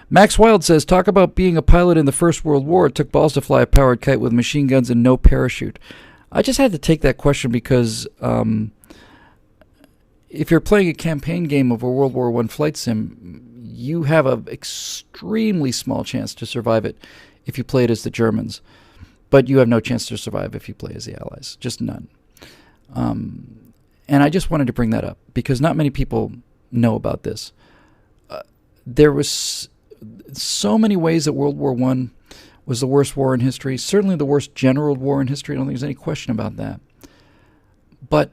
Max Wild says, talk about being a pilot in the First World War. It took balls to fly a powered kite with machine guns and no parachute. I just had to take that question because if you're playing a campaign game of a World War I flight sim, you have an extremely small chance to survive it if you play it as the Germans. But you have no chance to survive if you play as the Allies. Just none. And I just wanted to bring that up because not many people know about this. There was so many ways that World War I was the worst war in history, certainly the worst general war in history. I don't think there's any question about that. But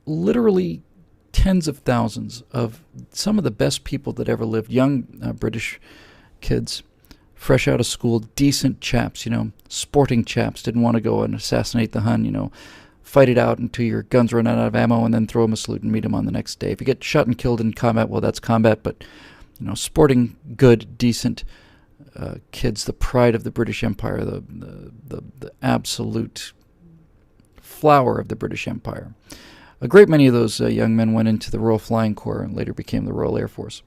literally tens of thousands of some of the best people that ever lived, young British kids, fresh out of school, decent chaps, sporting chaps, didn't want to go and assassinate the Hun, fight it out until your guns run out of ammo and then throw them a salute and meet them on the next day. If you get shot and killed in combat, well, that's combat, but, sporting, good, decent kids, the pride of the British Empire, the absolute flower of the British Empire. A great many of those young men went into the Royal Flying Corps and later became the Royal Air Force.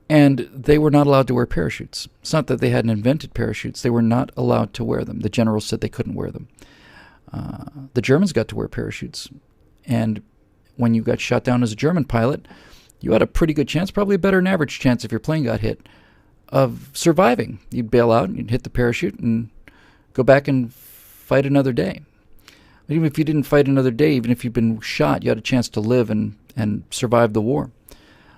And they were not allowed to wear parachutes. It's not that they hadn't invented parachutes. They were not allowed to wear them. The generals said they couldn't wear them. The Germans got to wear parachutes. And when you got shot down as a German pilot, you had a pretty good chance, probably a better than average chance if your plane got hit, of surviving. You'd bail out, and you'd hit the parachute and go back and fight another day. Even if you didn't fight another day, even if you'd been shot, you had a chance to live and survive the war.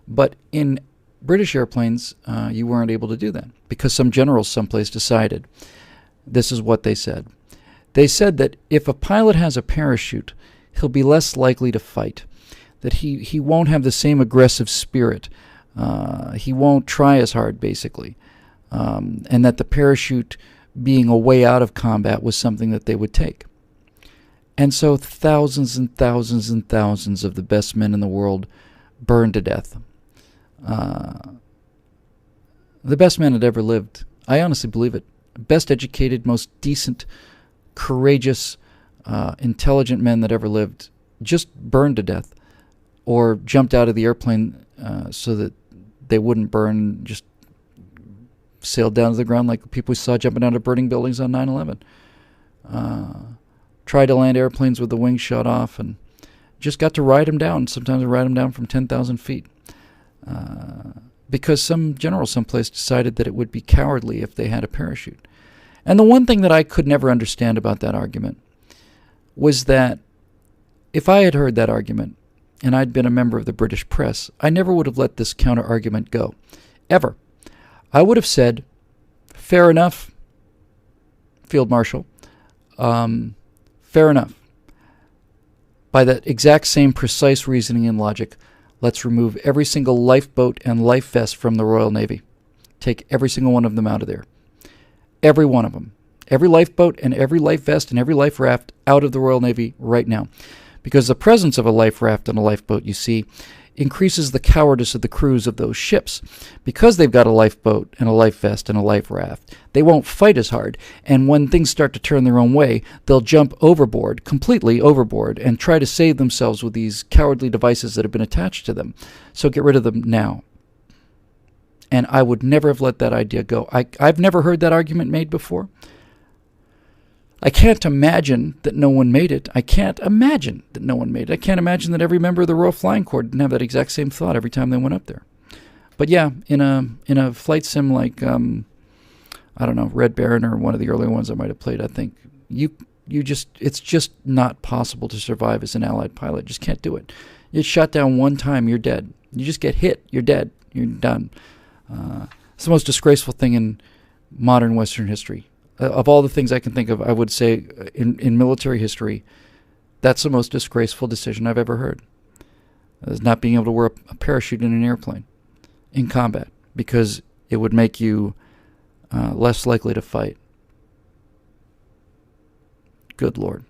But in British airplanes, you weren't able to do that because some generals someplace decided. This is what they said. They said that if a pilot has a parachute, he'll be less likely to fight, that he won't have the same aggressive spirit. He won't try as hard, basically, and that the parachute being a way out of combat was something that they would take. And so thousands and thousands and thousands of the best men in the world burned to death. The best men that ever lived, I honestly believe it, best educated, most decent, courageous, intelligent men that ever lived just burned to death or jumped out of the airplane so that they wouldn't burn, just sailed down to the ground like people we saw jumping out of burning buildings on 9/11. Tried to land airplanes with the wings shot off and just got to ride them down. Sometimes ride them down from 10,000 feet. Because some general someplace decided that it would be cowardly if they had a parachute. And the one thing that I could never understand about that argument was that if I had heard that argument and I'd been a member of the British press, I never would have let this counter-argument go. Ever. I would have said, fair enough, Field Marshal. Fair enough. By that exact same precise reasoning and logic, let's remove every single lifeboat and life vest from the Royal Navy. Take every single one of them out of there. Every one of them. Every lifeboat and every life vest and every life raft out of the Royal Navy right now. Because the presence of a life raft and a lifeboat, you see, increases the cowardice of the crews of those ships. Because they've got a lifeboat and a life vest and a life raft, they won't fight as hard. And when things start to turn their own way, they'll jump overboard, completely overboard, and try to save themselves with these cowardly devices that have been attached to them. So get rid of them now. And I would never have let that idea go. I've never heard that argument made before. I can't imagine that no one made it. I can't imagine that no one made it. I can't imagine that every member of the Royal Flying Corps didn't have that exact same thought every time they went up there. But yeah, in a flight sim like I don't know, Red Baron or one of the earlier ones I might have played, I think it's just not possible to survive as an Allied pilot. Just can't do it. You get shot down one time, you're dead. You just get hit, you're dead. You're done. It's the most disgraceful thing in modern Western history. Of all the things I can think of, I would say in military history, that's the most disgraceful decision I've ever heard. Is not being able to wear a parachute in an airplane in combat because it would make you less likely to fight. Good Lord.